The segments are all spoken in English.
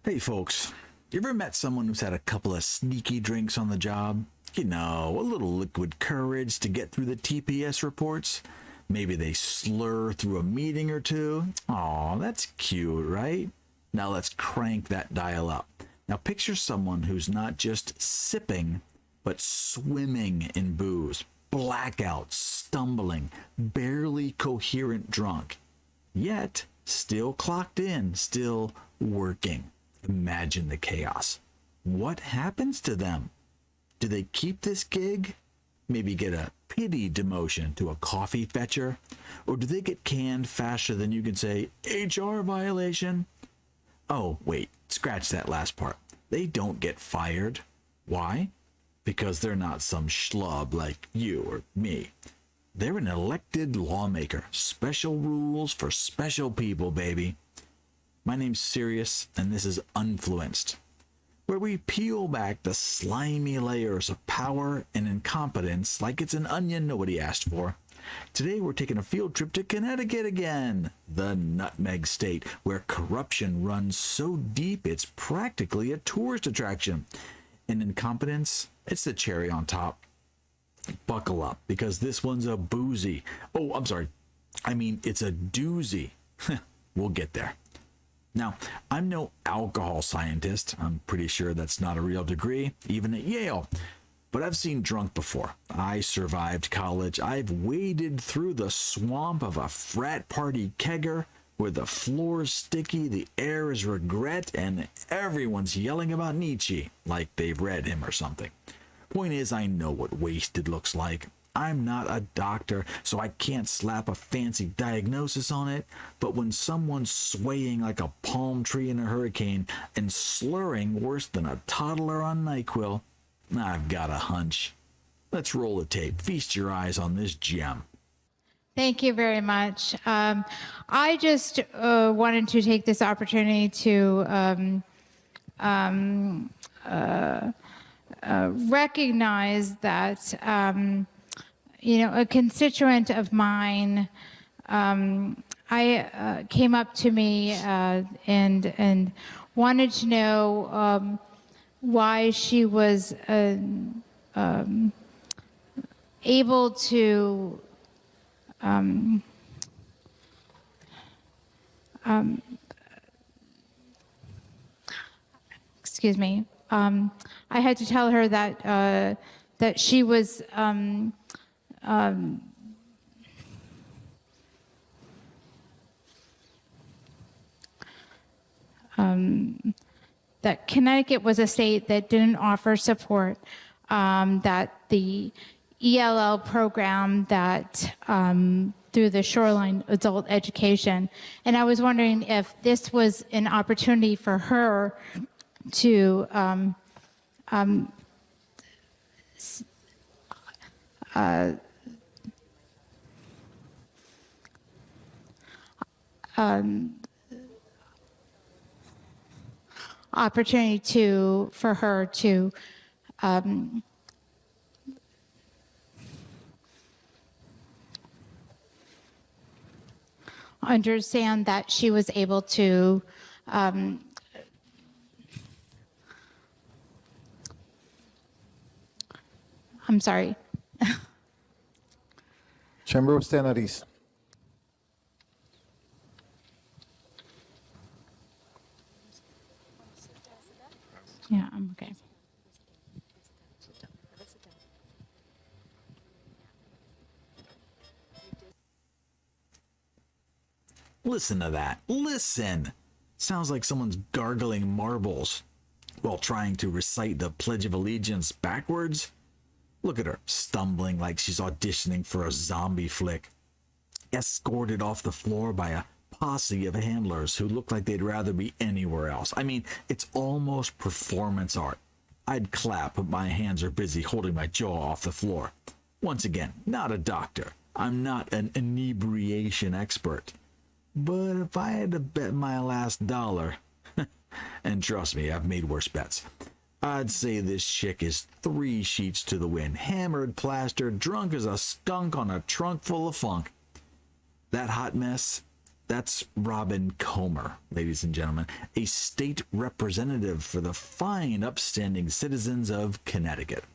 Hey folks, you ever met someone who's had a couple of sneaky drinks on the job? You know, a little liquid courage to get through the TPS reports? Maybe they slur through a meeting or two? Aw, that's cute, right? Now let's crank that dial up. Now picture someone who's not just sipping, but swimming in booze, blackout, stumbling, barely coherent drunk, yet still clocked in, still working. Imagine the chaos. What happens to them? Do they keep this gig? Maybe get a pity demotion to a coffee fetcher? Or do they get canned faster than you can say, HR violation? Oh, wait, scratch that last part. They don't get fired. Why? Because they're not some schlub like you or me. They're an elected lawmaker. Special rules for special people, baby. My name's Sirius, and this is Unfluenced, where we peel back the slimy layers of power and incompetence like it's an onion nobody asked for. Today we're taking a field trip to Connecticut again, the nutmeg state, where corruption runs so deep it's practically a tourist attraction. And incompetence, it's the cherry on top. Buckle up, because this one's a boozy. Oh, I'm sorry. I mean, it's a doozy. We'll get there. Now, I'm no alcohol scientist. I'm pretty sure that's not a real degree, even at Yale. But I've seen drunk before. I survived college. I've waded through the swamp of a frat party kegger where the floor's sticky, the air is regret, and everyone's yelling about Nietzsche like they've read him or something. Point is, I know what wasted looks like. I'm not a doctor, so I can't slap a fancy diagnosis on it, but when someone's swaying like a palm tree in a hurricane and slurring worse than a toddler on NyQuil, I've got a hunch. Let's roll the tape. Feast your eyes on this gem. Thank you very much. I just wanted to take this opportunity to recognize that a constituent of mine, I came up to me and wanted to know why she was able to excuse me. I had to tell her that that she was that Connecticut was a state that didn't offer support, that the ELL program that through the Shoreline Adult Education, and I was wondering if this was an opportunity for her to opportunity to for her to understand that she was able to I'm sorry. Chamber of Senaries. Yeah, I'm okay. Listen to that. Listen! Sounds like someone's gargling marbles while trying to recite the Pledge of Allegiance backwards. Look at her, stumbling like she's auditioning for a zombie flick. Escorted off the floor by a posse of handlers who look like they'd rather be anywhere else. I mean, it's almost performance art. I'd clap, but my hands are busy holding my jaw off the floor. Once again, not a doctor. I'm not an inebriation expert. But if I had to bet my last dollar, and trust me, I've made worse bets, I'd say this chick is 3 sheets to the wind, hammered, plastered, drunk as a skunk on a trunk full of funk. That hot mess, That's Robin Comer, ladies and gentlemen, a state representative for the fine, upstanding citizens of Connecticut.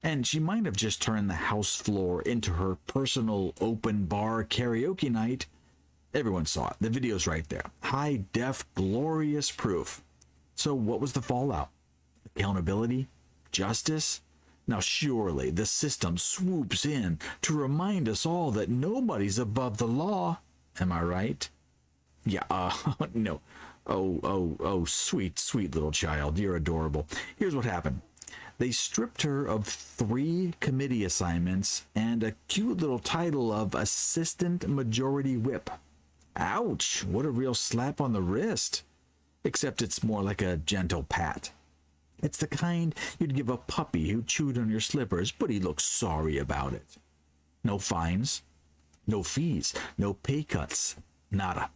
And she might have just turned the House floor into her personal open bar karaoke night. Everyone saw it. The video's right there. High def, glorious proof. So what was the fallout? Accountability? Justice? Now surely the system swoops in to remind us all that nobody's above the law. Am I right? Yeah, no. Oh, sweet, sweet little child. You're adorable. Here's what happened. They stripped her of 3 committee assignments and a cute little title of Assistant Majority Whip. Ouch, what a real slap on the wrist. Except it's more like a gentle pat. It's the kind you'd give a puppy who chewed on your slippers, but he looks sorry about it. No fines, no fees, no pay cuts, nada.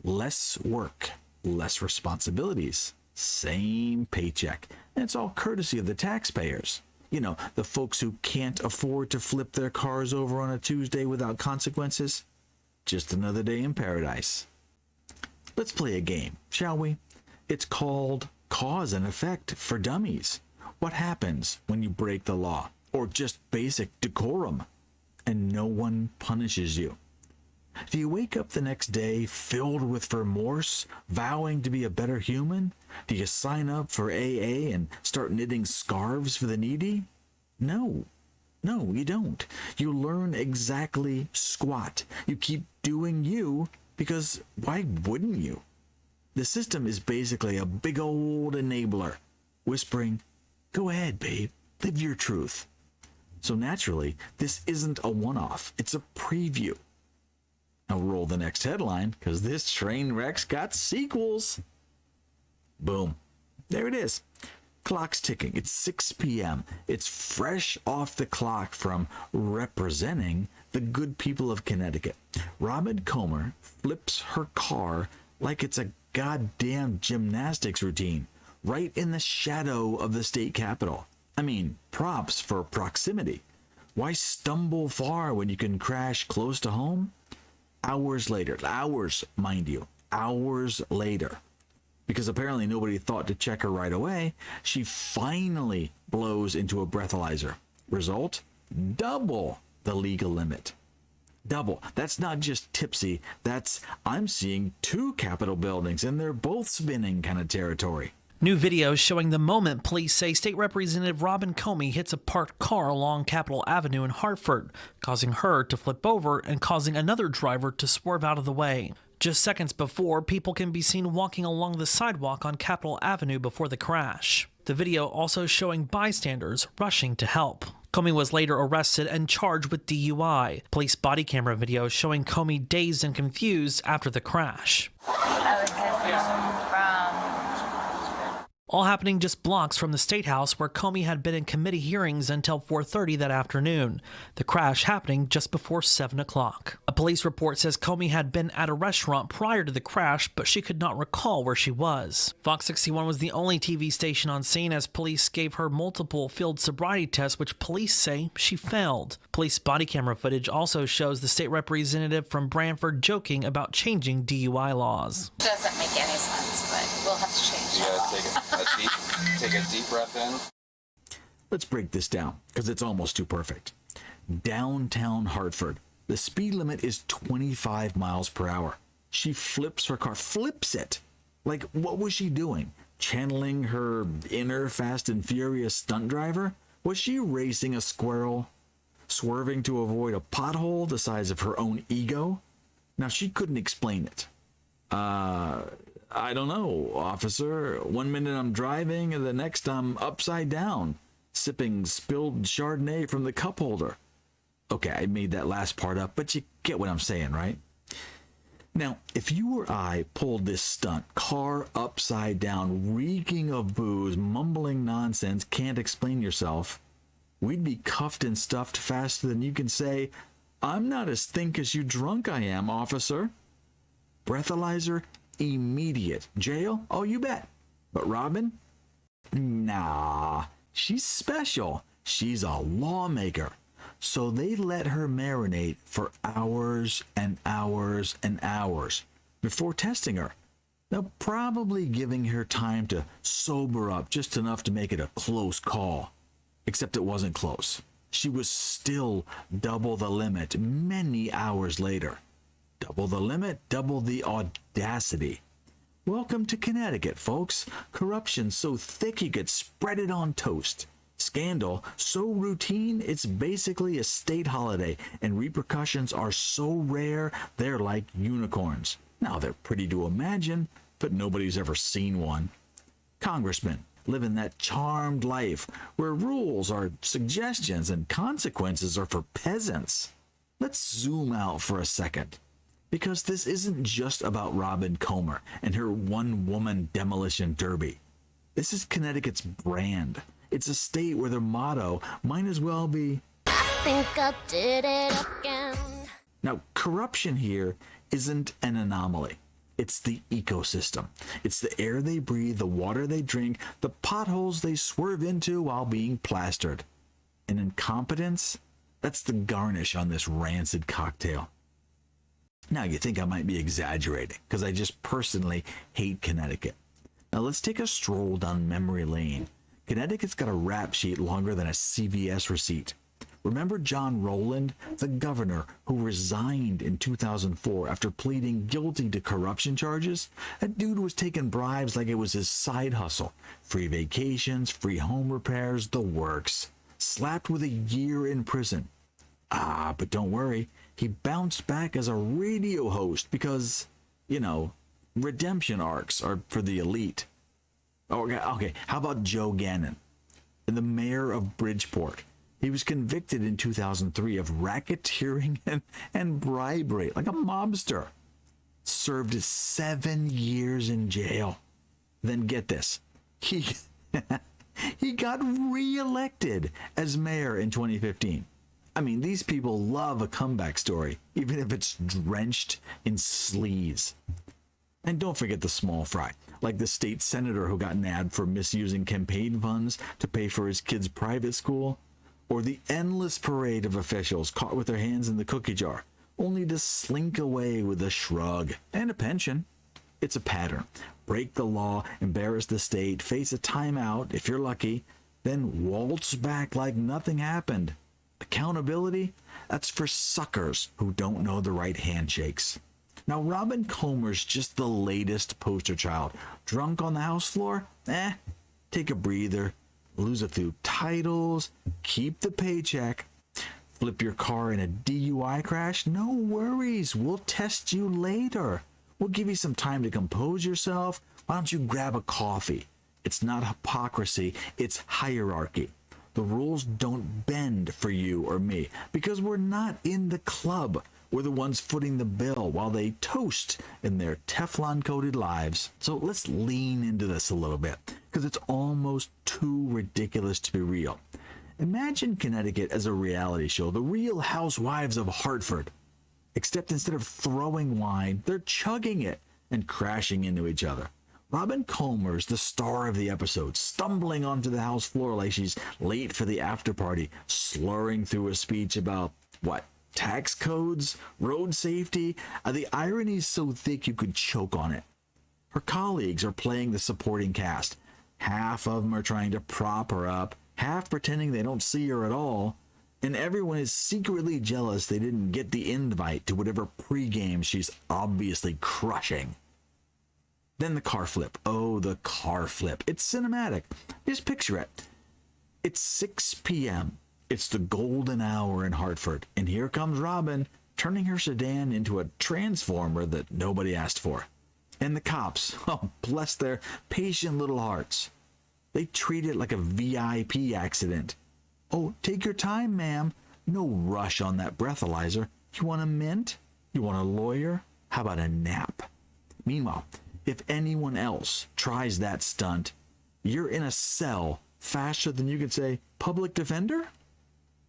Less work, less responsibilities, same paycheck. And it's all courtesy of the taxpayers. You know, the folks who can't afford to flip their cars over on a Tuesday without consequences. Just another day in paradise. Let's play a game, shall we? It's called Cause and Effect for Dummies. What happens when you break the law, or just basic decorum, and no one punishes you? Do you wake up the next day filled with remorse, vowing to be a better human? Do you sign up for AA and start knitting scarves for the needy? No, you don't. You learn exactly squat. You keep doing you, because why wouldn't you? The system is basically a big old enabler, whispering, go ahead, babe, live your truth. So naturally, this isn't a one-off, it's a preview. Now roll the next headline, because this train wreck's got sequels. Boom. There it is. Clock's ticking. It's 6 p.m. It's fresh off the clock from representing the good people of Connecticut. Robin Comer flips her car like it's a goddamn gymnastics routine, right in the shadow of the state capitol. I mean, props for proximity. Why stumble far when you can crash close to home? Hours later, hours, mind you, hours later, because apparently nobody thought to check her right away, she finally blows into a breathalyzer. Result? Double the legal limit. Double. That's not just tipsy. That's, I'm seeing 2 Capitol buildings and they're both spinning kind of territory. New video showing the moment police say State Representative Robin Comey hits a parked car along Capitol Avenue in Hartford, causing her to flip over and causing another driver to swerve out of the way. Just seconds before, people can be seen walking along the sidewalk on Capitol Avenue before the crash. The video also showing bystanders rushing to help. Comey was later arrested and charged with DUI. Police body camera video showing Comey dazed and confused after the crash. I was just home from... All happening just blocks from the State House, where Comey had been in committee hearings until 4:30 that afternoon. The crash happening just before 7 o'clock. A police report says Comey had been at a restaurant prior to the crash, but she could not recall where she was. Fox 61 was the only TV station on scene as police gave her multiple field sobriety tests, which police say she failed. Police body camera footage also shows the state representative from Branford joking about changing DUI laws. Doesn't make any sense, but we'll have to change You that. gotta take a deep breath in. Let's break this down, because it's almost too perfect. Downtown Hartford, the speed limit is 25 miles per hour. She flips her car, flips it. Like, what was she doing? Channeling her inner Fast and Furious stunt driver? Was she racing a squirrel? Swerving to avoid a pothole the size of her own ego? Now, she couldn't explain it. I don't know, officer. 1 minute I'm driving, and the next I'm upside down, sipping spilled Chardonnay from the cup holder. Okay, I made that last part up, but you get what I'm saying, right? Now, if you or I pulled this stunt, car upside down, reeking of booze, mumbling nonsense, can't explain yourself, we'd be cuffed and stuffed faster than you can say, I'm not as think as you drunk I am, officer. Breathalyzer, immediate. Jail? Oh, you bet. But Robin? Nah, she's special. She's a lawmaker. So they let her marinate for hours and hours and hours before testing her. Now, probably giving her time to sober up just enough to make it a close call. Except it wasn't close. She was still double the limit many hours later. Double the limit, double the audacity. Welcome to Connecticut, folks. Corruption so thick you could spread it on toast. Scandal so routine it's basically a state holiday, and repercussions are so rare they're like unicorns. Now they're pretty to imagine, but nobody's ever seen one. Congressmen living that charmed life where rules are suggestions and consequences are for peasants. Let's zoom out for a second, because this isn't just about Robin Comer and her one-woman demolition derby. This is Connecticut's brand. It's a state where their motto might as well be, I think I did it again. Now, corruption here isn't an anomaly. It's the ecosystem. It's the air they breathe, the water they drink, the potholes they swerve into while being plastered. And incompetence, that's the garnish on this rancid cocktail. Now, you think I might be exaggerating, because I just personally hate Connecticut. Now, let's take a stroll down memory lane. Connecticut's got a rap sheet longer than a CVS receipt. Remember John Rowland, the governor who resigned in 2004 after pleading guilty to corruption charges? That dude was taking bribes like it was his side hustle. Free vacations, free home repairs, the works. Slapped with a year in prison. But don't worry, he bounced back as a radio host because, redemption arcs are for the elite. Okay, how about Joe Gannon, the mayor of Bridgeport? He was convicted in 2003 of racketeering and bribery, like a mobster. Served 7 years in jail. Then get this, he got reelected as mayor in 2015. I mean, these people love a comeback story, even if it's drenched in sleaze. And don't forget the small fry, like the state senator who got nabbed for misusing campaign funds to pay for his kid's private school, or the endless parade of officials caught with their hands in the cookie jar, only to slink away with a shrug and a pension. It's a pattern. Break the law, embarrass the state, face a timeout if you're lucky, then waltz back like nothing happened. Accountability? That's for suckers who don't know the right handshakes. Now, Robin Comer's just the latest poster child. Drunk on the House floor? Take a breather. Lose a few titles. Keep the paycheck. Flip your car in a DUI crash? No worries. We'll test you later. We'll give you some time to compose yourself. Why don't you grab a coffee? It's not hypocrisy. It's hierarchy. The rules don't bend for you or me because we're not in the club. We're the ones footing the bill while they toast in their Teflon-coated lives. So let's lean into this a little bit because it's almost too ridiculous to be real. Imagine Connecticut as a reality show, the Real Housewives of Hartford. Except instead of throwing wine, they're chugging it and crashing into each other. Robin Comer's the star of the episode, stumbling onto the House floor like she's late for the after party, slurring through a speech about, tax codes, road safety. The irony's so thick you could choke on it. Her colleagues are playing the supporting cast. Half of them are trying to prop her up, half pretending they don't see her at all, and everyone is secretly jealous they didn't get the invite to whatever pregame she's obviously crushing. Then the car flip. Oh, the car flip. It's cinematic. Just picture it. It's 6 p.m. It's the golden hour in Hartford, and here comes Robin, turning her sedan into a transformer that nobody asked for. And the cops, bless their patient little hearts. They treat it like a VIP accident. Oh, take your time, ma'am. No rush on that breathalyzer. You want a mint? You want a lawyer? How about a nap? Meanwhile, if anyone else tries that stunt, you're in a cell faster than you could say, public defender?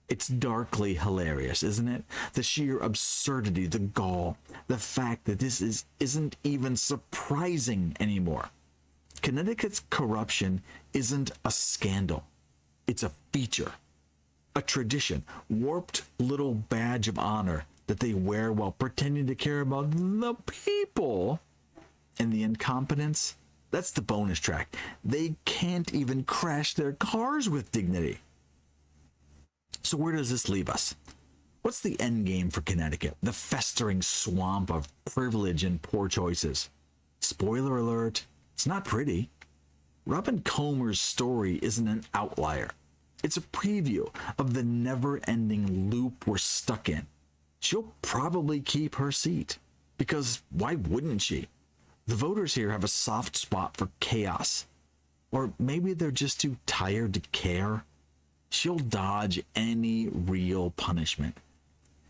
It's darkly hilarious, isn't it? The sheer absurdity, the gall, the fact that this isn't even surprising anymore. Connecticut's corruption isn't a scandal. It's a feature. a tradition, warped little badge of honor that they wear while pretending to care about the people. And the incompetence, that's the bonus track. They can't even crash their cars with dignity. So where does this leave us? What's the end game for Connecticut? The festering swamp of privilege and poor choices. Spoiler alert, it's not pretty. Robin Comer's story isn't an outlier. It's a preview of the never-ending loop we're stuck in. She'll probably keep her seat, because why wouldn't she? The voters here have a soft spot for chaos. Or maybe they're just too tired to care. She'll dodge any real punishment.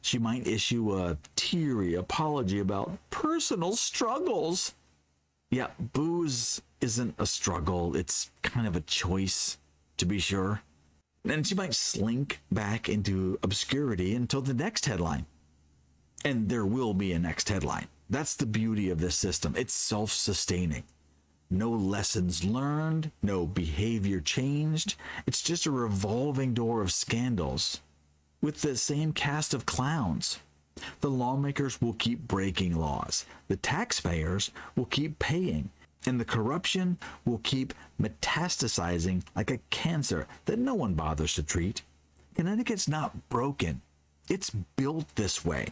She might issue a teary apology about personal struggles. Yeah, booze isn't a struggle. It's kind of a choice, to be sure. And she might slink back into obscurity until the next headline. And there will be a next headline. That's the beauty of this system. It's self-sustaining. No lessons learned, no behavior changed. It's just a revolving door of scandals with the same cast of clowns. The lawmakers will keep breaking laws. The taxpayers will keep paying. And the corruption will keep metastasizing like a cancer that no one bothers to treat. Connecticut's not broken. It's built this way.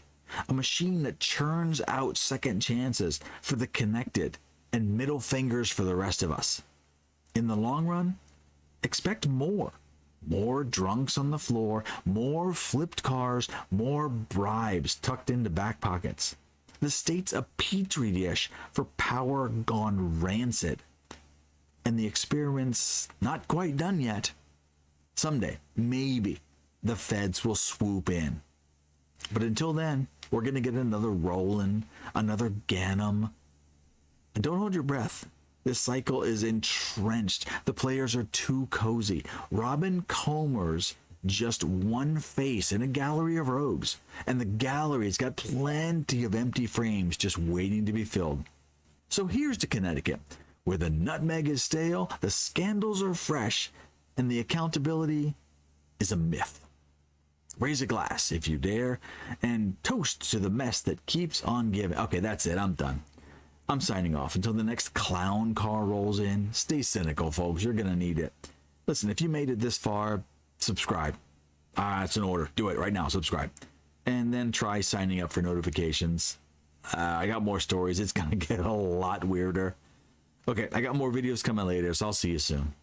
A machine that churns out second chances for the connected and middle fingers for the rest of us. In the long run, expect more. More drunks on the floor, more flipped cars, more bribes tucked into back pockets. The state's a petri dish for power gone rancid. And the experiment's not quite done yet. Someday, maybe, the feds will swoop in. But until then, we're going to get another Roland, another Ganem. And don't hold your breath. This cycle is entrenched. The players are too cozy. Robin Comer's just one face in a gallery of rogues. And the gallery's got plenty of empty frames just waiting to be filled. So here's to Connecticut, where the nutmeg is stale, the scandals are fresh, and the accountability is a myth. Raise a glass, if you dare, and toast to the mess that keeps on giving. Okay, that's it. I'm done. I'm signing off until the next clown car rolls in. Stay cynical, folks. You're going to need it. Listen, if you made it this far, subscribe. It's an order. Do it right now. Subscribe. And then try signing up for notifications. I got more stories. It's going to get a lot weirder. Okay, I got more videos coming later, so I'll see you soon.